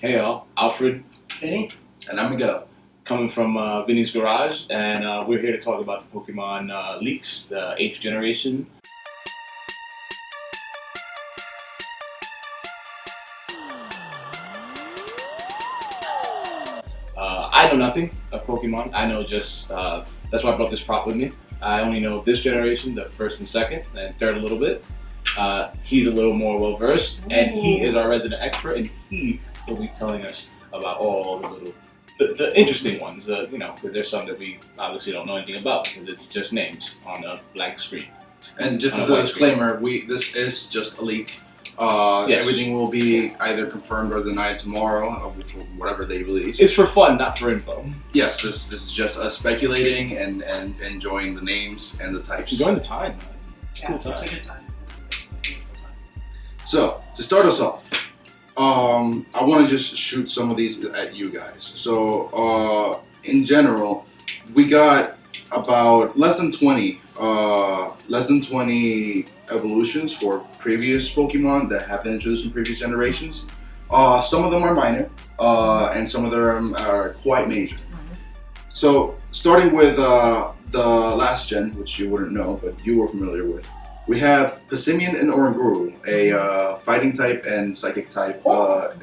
Hey y'all, Alfred, Vinny? And I'm Miguel. coming from Vinny's Garage, and we're here to talk about the Pokemon Leaks, the 8th generation. I know nothing of Pokemon. I know just, that's why I brought this prop with me. I only know this generation, the first and second, and third a little bit. He's a little more well versed, and he is our resident expert, and he will be telling us about all the little, the interesting ones. You know, because there's some that we obviously don't know anything about because it's just names on a blank screen. And just as a disclaimer, this is just a leak. Yes. Everything will be either confirmed or denied tomorrow, whatever they release. It's for fun, not for info. Yes, this is just us speculating and enjoying the names and the types. Enjoying the time, man. It's Yeah, cool time. it's a good time. It's a beautiful time. So, to start us off, I want to just shoot some of these at you guys. So, in general, we got about less than 20 evolutions for previous Pokemon that have been introduced in previous generations. Some of them are minor, and some of them are quite major. So, starting with the last gen, which you wouldn't know, but you were familiar with, we have Passimian and Oranguru, a fighting type and psychic type,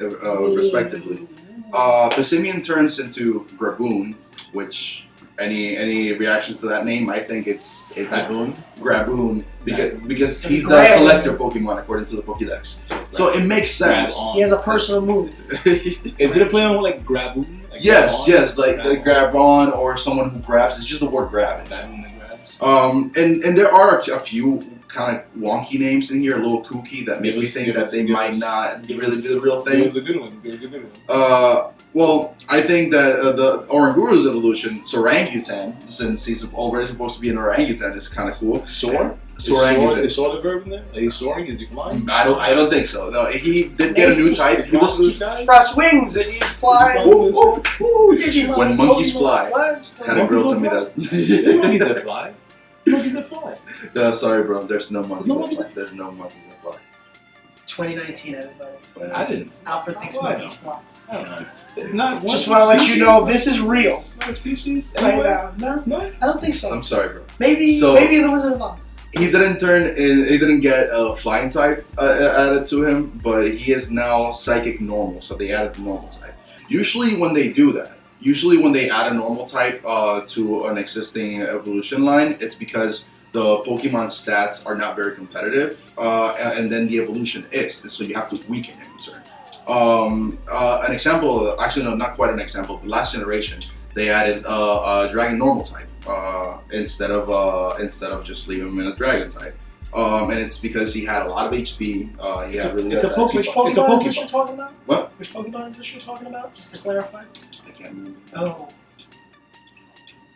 respectively. Passimian turns into Graboon, which any reactions to that name? I think it's Graboon, because he's the collector Pokemon according to the Pokedex. So it makes sense. He has a personal move. Is it a play on like Graboon? Like Yes, like the grab on or someone who grabs. It's just the word grab. Graboon that grabs. And there are a few kind of wonky names in here, a little kooky, that make me think that they might not really be the real thing. It was a good one. Well, I think that the Oranguru's evolution, Sorangutan, since he's already supposed to be an orangutan, is kind of cool. Soar? Sorangutan. Is soar the verb in there? Is he soaring? Is he flying? I don't think so. No, he did get a new type. He was Press wings and you fly. when monkeys fly. What? Had a girl tell me that. Monkeys that fly. Monkeys that fly. No, sorry, bro. There's no monkeys No that monkeys fly. There's no monkeys that fly. 2019, everybody. I didn't. Alfred thinks Why monkeys fly. I don't know. It's not one Just want to let you know this is real. It's not a species. Right Anywhere. now. It's not. I don't think so. I'm sorry, bro. Maybe So- the Wizard of Oz. He didn't he didn't get a flying type added to him, but he is now psychic normal, so they added the normal type. Usually when they do that, when they add a normal type to an existing evolution line, it's because the Pokemon stats are not very competitive, and then the evolution is, and so you have to weaken him in turn. An example, actually no, not quite an example, but last generation, they added a dragon normal type instead of just leaving him in a dragon type, and it's because he had a lot of HP. He had really. It's a Pokemon. Which Pokemon It's a is Pokemon. this you're talking about? What? Which Pokemon is this you're talking about? Just to clarify. I can't remember. Oh.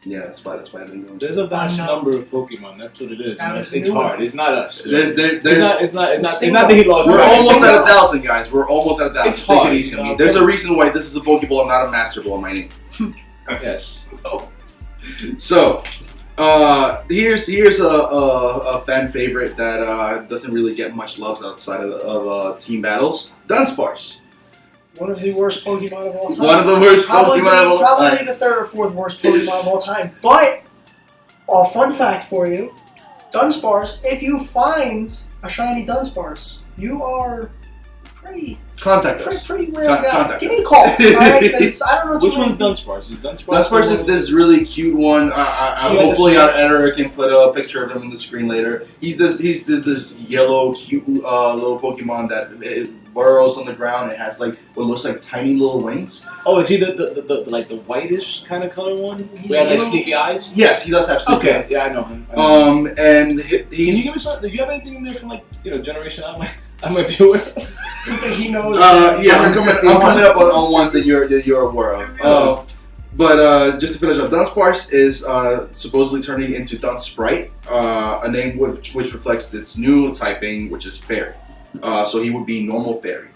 Yeah, that's why I didn't go. There's a vast No. number of Pokemon. That's what it is. That Man. was It's new. hard. It's not us. There's It's not that he lost. We're track. almost at 1,000, guys. We're almost at 1,000. It's Take hard, it easy on me. you know? There's a reason why this is a Pokeball and not a Master Ball in my name. Yes. So, here's a fan favorite that doesn't really get much love outside of team battles. Dunsparce. One of the worst Pokemon of all time. One of the worst Probably Pokemon of all Probably time. the third or fourth worst Pokemon of all time. But, a fun fact for you, Dunsparce, if you find a shiny Dunsparce, you are pretty Contact us. rare guy. Contact Give me us. a call, alright? I don't know Which too many one's people. Dunsparce? Is Dunsparce? Dunsparce is this really cute one. Hopefully, our editor can put a picture of him on the screen later. He's this yellow, cute little Pokemon that burrows on the ground and has like what looks like tiny little wings. Oh, is he the like the whitish kind of color one? He's We had like little- sneaky eyes. Yes, he does have sleepy Okay, eyes. yeah, I know him. And Can you he's give me some? Do you have anything in there from like generation I might be aware of? Something he knows. yeah, I'm coming up on ones that you're aware of. But just to finish up, Dunsparce is supposedly turning into Dunsprite, a name which reflects its new typing, which is Fairy. So he would be normal Fairy.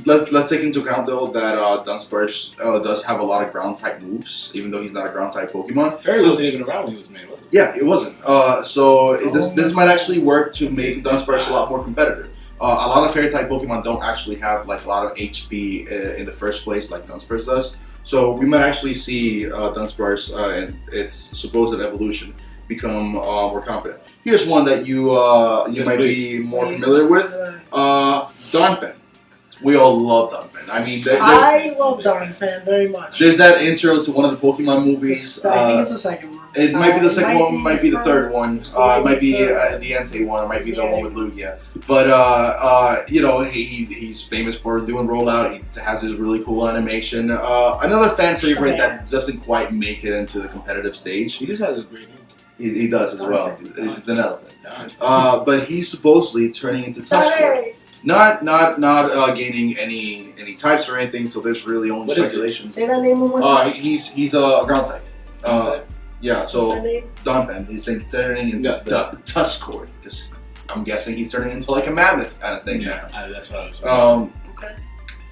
Let's take into account though that Dunsparce does have a lot of ground type moves, even though he's not a ground type Pokemon. Fairy So- wasn't even around when he was made, was it? Yeah, it wasn't. This might actually work to make Dunsparce a lot more competitive. A lot of fairy type Pokemon don't actually have like a lot of HP in the first place like Dunsparce does. So we might actually see Dunsparce and its supposed evolution become more competent. Here's one that you might be more familiar with. Donphan. We all love Donphan. I mean, I love Donphan very much. There's that intro to one of the Pokemon movies. I think it's the second one. It might be the second one, might be the third one. It might be third. the Entei one, it might be the one with Lugia. But you know, he's famous for doing rollout. He has his really cool animation. Another fan favorite that doesn't quite make it into the competitive stage. He just has a great name. He does as well. He's an elephant. But he's supposedly turning into Tuskor. Not gaining any types or anything. So there's really only speculation. Say that name one more time. He's a ground type. Yeah, so What's that name? Donphan, he's turning into Tuskor. Because I'm guessing he's turning into like a mammoth kind of thing now. That's what I was. Okay.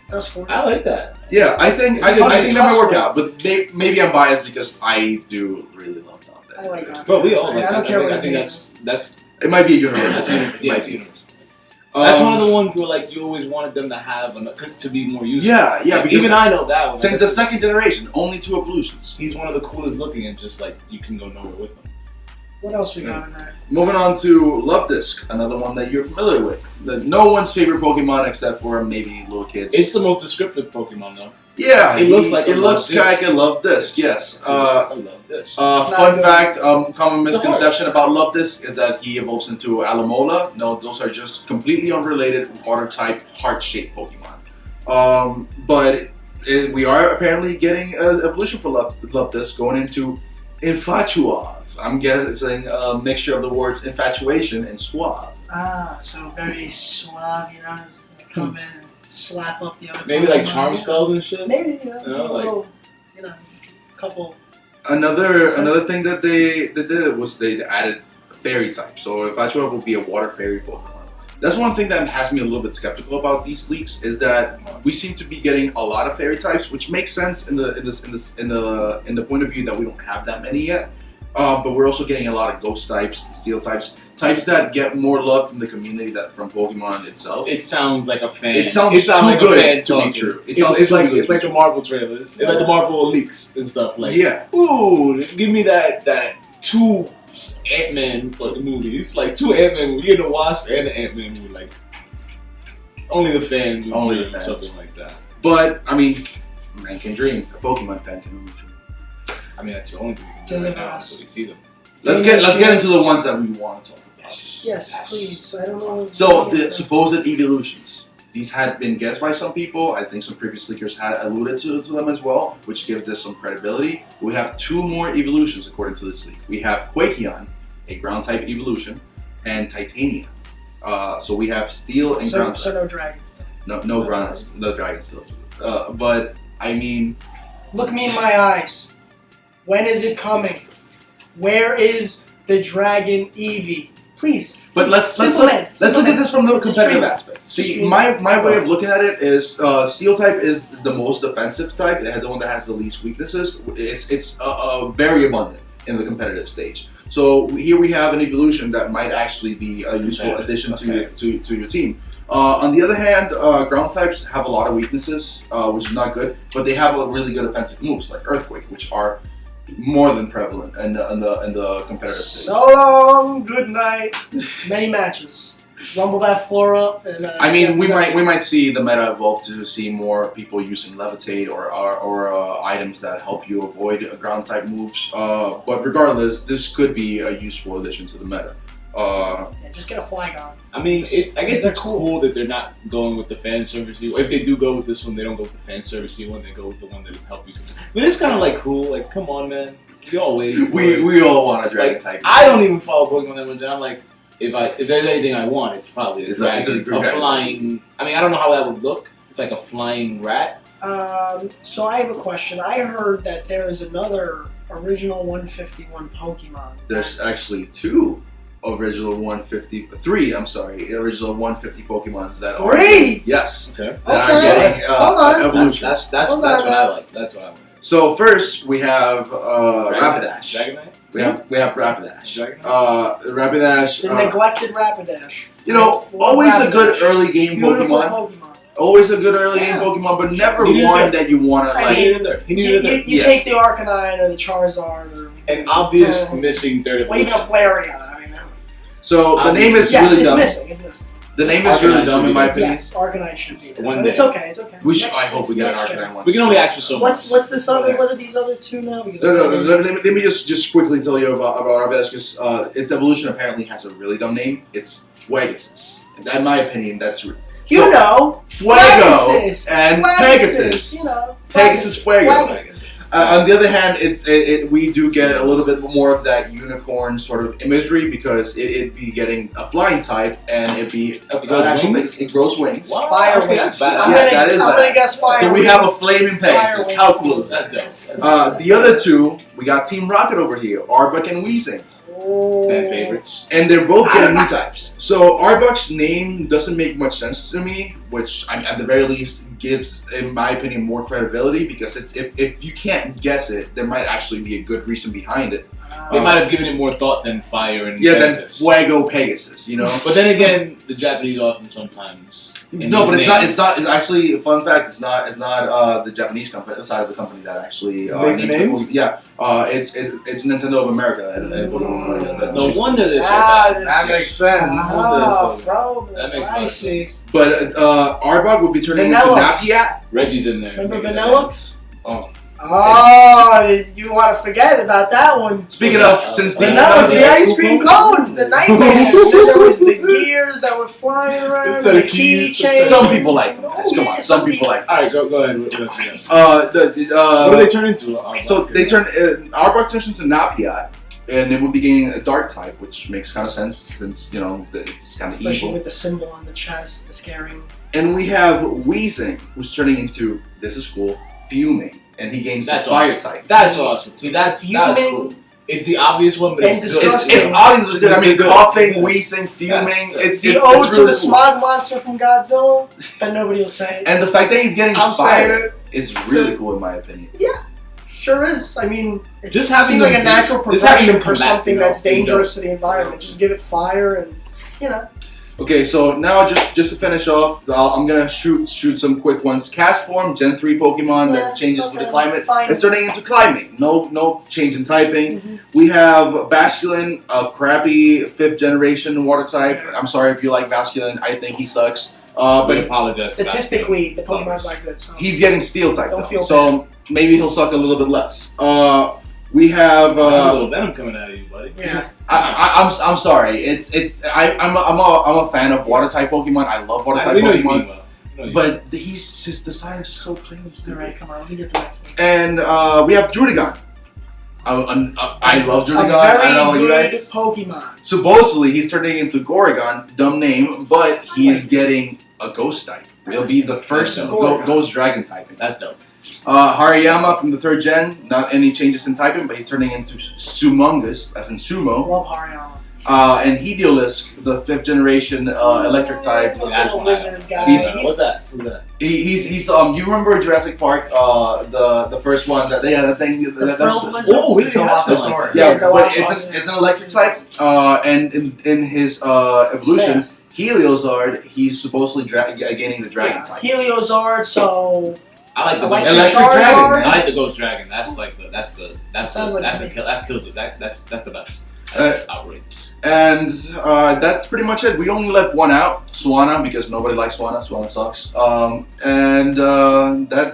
Tuskor. I like that. Yeah, I think that might work out, but maybe I'm biased because I do really love Donphan. I like that. But we all like I don't that. care what I think that's. It might be a universe. It's universe. That's one of the ones where like you always wanted them to have, because to be more useful. Yeah, because even I know that one. Since the second generation, only 2 evolutions. He's one of the coolest looking, and just like you can go nowhere with him. What else we got in there? Moving on to Luvdisc, another one that you're familiar with. No one's favorite Pokemon except for maybe little kids. It's the most descriptive Pokemon though. Yeah, it looks like a Luvdisc. Yes. I love this. Fun fact, common misconception about Luvdisc is that he evolves into Alomola. No, those are just completely unrelated water type heart-shaped Pokemon. But we are apparently getting an evolution for Luvdisc going into Infatuav. I'm guessing a mixture of the words infatuation and suave. So very suave, you know, come in and slap up the other. Maybe like charm spells and shit. Maybe, like, couple. Another thing that they did was they added a fairy type. So Infatuav will be a water fairy Pokemon. That's one thing that has me a little bit skeptical about these leaks is that we seem to be getting a lot of fairy types, which makes sense in the point of view that we don't have that many yet. But we're also getting a lot of ghost types, steel types that get more love from the community than from Pokemon itself. It sounds like a fan. It sounds too good to be true. It's like the Marvel trailers. It's like the Marvel leaks and stuff. Like, yeah. Ooh, give me that 2 Ant-Man fucking movies. Like 2 Ant-Man. We get the Wasp and the Ant-Man movie. Like only the fans. Only the fans. Something like that. But I mean, man can dream. A Pokemon fan can only dream. I mean, that's the only thing we can do right now, so we see them. Let's get into the ones that we want to talk about. Yes, please. I don't know. So the supposed evolutions. These had been guessed by some people. I think some previous leakers had alluded to them as well, which gives this some credibility. We have 2 more evolutions according to this leak. We have Quakeon, a ground type evolution, and Titania. So we have steel and ground. So no dragons. No dragons still. But I mean, look me in my eyes. When is it coming? Where is the Dragon Eevee? Please. But let's look at this from the competitive aspect. See, my way of looking at it is Steel type is the most defensive type. It has the one that has the least weaknesses. It's very abundant in the competitive stage. So here we have an evolution that might actually be a useful addition to your team. On the other hand, ground types have a lot of weaknesses, which is not good. But they have a really good offensive moves like Earthquake, which are more than prevalent in the competitive stage. So long, good night. Many matches. Rumble that floor up. And, I mean, we might see the meta evolve to see more people using Levitate or items that help you avoid ground type moves. But regardless, this could be a useful addition to the meta. Just get a Flygon. I mean, I guess it's cool that they're not going with the fan servicey. If they do go with this one, they don't go with the fan servicey one. They go with the one that will help you. But it's kind of like cool. Like, come on, man. We all wait. We all want a dragon type. I don't even follow Pokemon that much. And I'm like, if there's anything I want, it's probably a dragon. A flying. I mean, I don't know how that would look. It's like a flying rat. So I have a question. I heard that there is another original 151 Pokemon. There's actually 2. Original 150, I'm sorry, original 150 Pokemons that are. 3? Yes. Okay. That are getting Hold on. That's what I like. That's what I want. So first we have Rapidash. Dragonite? We have Rapidash. Dragonite? Rapidash. The neglected Rapidash. Always a good early game Beautiful Pokemon. Always a good early game Pokemon, but never one that you want to like. He needed it. You take the Arcanine or the Charizard or an obvious missing third even a Flareon. I mean, so the name is really dumb. It's missing. The name is really dumb in my opinion. Yes, Arcanine should be. One It's okay. It's okay. I hope we get an Arcanine one. We can only ask for so much. What's this other? What are these other two now? No. Let me just quickly tell you about Rapidash because its evolution apparently has a really dumb name. It's Fuegasus. In my opinion, that's Fuego Pegasus. Pegasus Fuego. On the other hand, we do get a little bit more of that unicorn sort of imagery because it'd be getting a flying type and it grows wings. Wow. Fire Okay, wings. that's I'm gonna guess fire So we wings. have a flaming Pegasus. How cool is that? The other two, we got Team Rocket over here, Arbok and Weezing. Fan favorites. And they're both getting new types. So Arbok's name doesn't make much sense to me, which at the very least gives, in my opinion, more credibility because if you can't guess it, there might actually be a good reason behind it. They might have given it more thought than fire and Pegasus. Than Fuego Pegasus, But then again, the Japanese often sometimes. No, but it's not. It's actually a fun fact. It's not the Japanese company, side of the company that actually makes the names. Yeah, it's Nintendo of America. No wonder this. That makes sense. That makes I see. But Arbok would be turning into Napiat. Reggie's in there. Remember Vanillux? Oh, you want to forget about that one. Speaking of, since these Vanillux, the ice cream cone, the nightmare. There was the gears that were flying around, the keychain. Some people like that. Come on, some people like that. All right, go ahead. What do they turn into? So they turn Arbok turns into Napiat. And it would be getting a dark type, which makes kind of sense since, it's kind of evil. Especially with the symbol on the chest, the scaring. And we have Weezing, who's turning into, this is cool, Fuming. And he gains the fire type. That's awesome. See, that's cool. It's the obvious one, but it's obvious because, coughing, wheezing, fuming. It's the ode to the smog monster from Godzilla, but nobody will say it. And the fact that he's getting fire is really cool in my opinion. Yeah. Sure is. I mean, it just seems like a natural progression for something that's dangerous to the environment. Just give it fire and, Okay, so now just to finish off, I'm gonna shoot some quick ones. Cast form, Gen 3 Pokemon that changes with the climate. It's turning into climbing. No change in typing. Mm-hmm. We have Basculin, a crappy 5th generation water type. I'm sorry if you like Basculin. I think he sucks. But apologize. Statistically, the Pokemon's like that. So. He's getting Steel type. Don't feel so bad. Maybe he'll suck a little bit less. We have a little venom coming out of you, buddy. Yeah. I'm sorry. I'm a fan of water type Pokemon. I love water type Pokemon. But he's just decided so plain and stupid. Alright, come on, let me get the next one. And we have Druddigon. I love Druddigon. I don't know you guys. Pokemon. Supposedly he's turning into Goregon, dumb name, but he is getting a ghost type. He'll be the first ghost dragon typing. That's dope. Hariyama from the 3rd gen, not any changes in typing, but he's turning into Sumungus, as in sumo. Love Hariyama. And Heliolisk, the 5th generation electric type. Lizard guy. What's that? Who's that? He's you remember Jurassic Park, the first one that they had a thing. Oh, we didn't have that. Yeah, but it's an electric type. And in his evolutions, Heliozard, he's supposedly gaining the dragon type. Heliozard, so. I like the electric dragon. I like the ghost dragon. That's the best. That's outrageous. And that's pretty much it. We only left one out, Swanna, because nobody likes Swanna. Swanna sucks.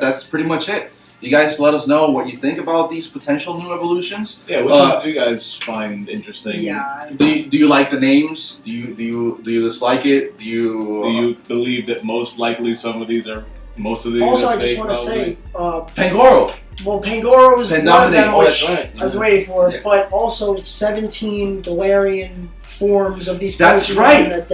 That's pretty much it. You guys let us know what you think about these potential new evolutions. Yeah, which ones do you guys find interesting? Yeah. Do you like the names? Do you dislike it? Do you believe that most likely some of these are? Most of these. Also, are I just fake, want to say, Pangoro. Well, Pangoro was one of them, which right. I was waiting for, but also 17 Galarian forms of these. That's right.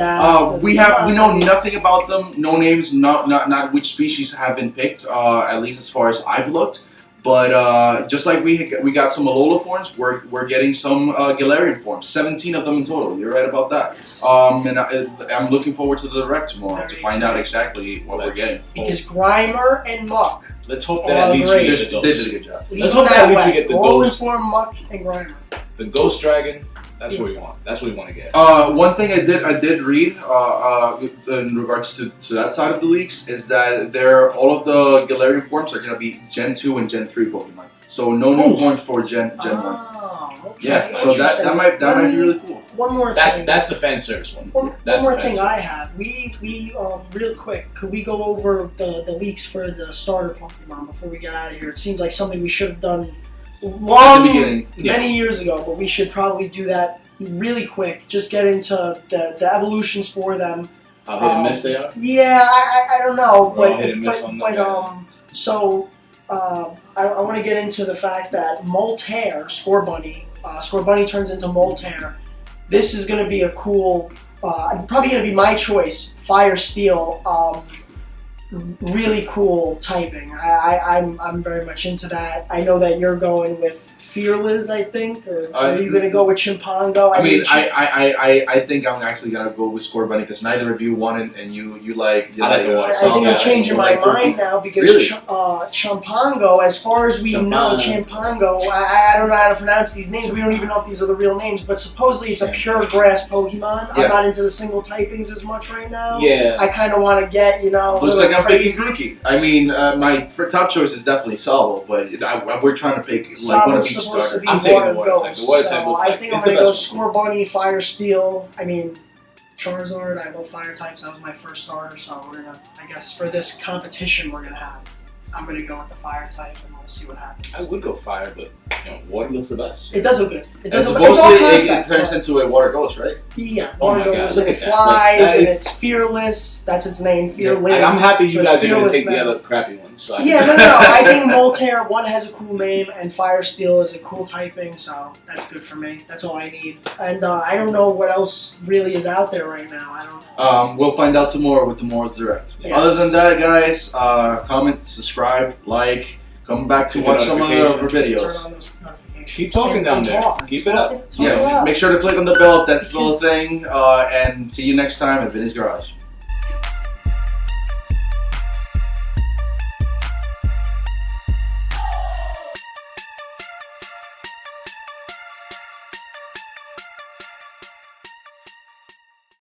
We know nothing. nothing about them. No names. Not which species have been picked. At least as far as I've looked. But just like we got some Alola forms, we're getting some Galarian forms. 17 of them in total. You're right about that. And I'm looking forward to the direct tomorrow to find out exactly what we're getting. Because Grimer and Muck Let's hope that at least we get the They did a ghost. good job. Let's hope that at least we get the Rolling ghost. for Muck and Grimer. The ghost dragon. That's what we want. That's what we want to get. One thing I did read in regards to that side of the leaks is that all of the Galarian forms are going to be Gen 2 and Gen 3 Pokemon. So no new forms for Gen 1. Oh, okay. Yes, so that might be really cool. One more That's thing. the fan service one. One That's more the thing fan I have. We real quick, could we go over the leaks for the starter Pokemon before we get out of here? It seems like something we should have done At the beginning. many years ago, but we should probably do that really quick. Just get into the evolutions for them. How hit and miss they are. Yeah, I don't know, We're all but hit and miss on them, yeah. so I want to get into the fact that Moltear, Scorbunny turns into Moltear. This is going to be a cool, probably going to be my choice. Fire Steel, really cool typing. I'm very much into that. I know that you're going with Fearless, I think, or are you going to go with Chimpango? I think I'm actually gonna go with Scorbunny because neither of you won it, and you like. I like the one. I think I'm changing my like mind now because Really? Chimpango, as far as we know, Chimpango, I don't know how to pronounce these names. We don't even know if these are the real names, but supposedly it's a pure grass Pokemon. Yeah. I'm not into the single typings as much right now. Yeah. I kind of want to get, Looks like I'm picking crazy. Grookey. I mean, my top choice is definitely Salvo, but we're trying to pick like one of each supposed to starter. be I'm taking water the water type. ghost, The water type so looks I like think it's I'm the gonna go best one. Scorbunny, Fire Steel. I mean, Charizard. I love fire types. That was my first starter, so we're gonna. I guess for this competition we're gonna have, I'm gonna go with the fire type, and we'll see what happens. I would go fire, but water looks the best. It does look good. It And does look. It's all supposedly it concept, turns but- into a water ghost, right? Yeah, Oh my water God, goes look and at it that. flies Like, and it's- it's fearless. That's its name, fearless. I'm happy you So guys it's are going to fearless take the now. other crappy ones. So Yeah, no. I think Moltear, one, has a cool name, and Fire Steel is a cool typing, so that's good for me. That's all I need. And I don't know what else really is out there right now. I don't. We'll find out tomorrow with tomorrow's direct. Yes. Other than that, guys, comment, subscribe, like, come back to Hit watch some of our Turn videos. on those notifications. Keep talking And down there. talk. Keep it up. Talk Yeah, it up. make sure to click on the bell if that's still a Because- thing. And see you next time at Vinny's Garage.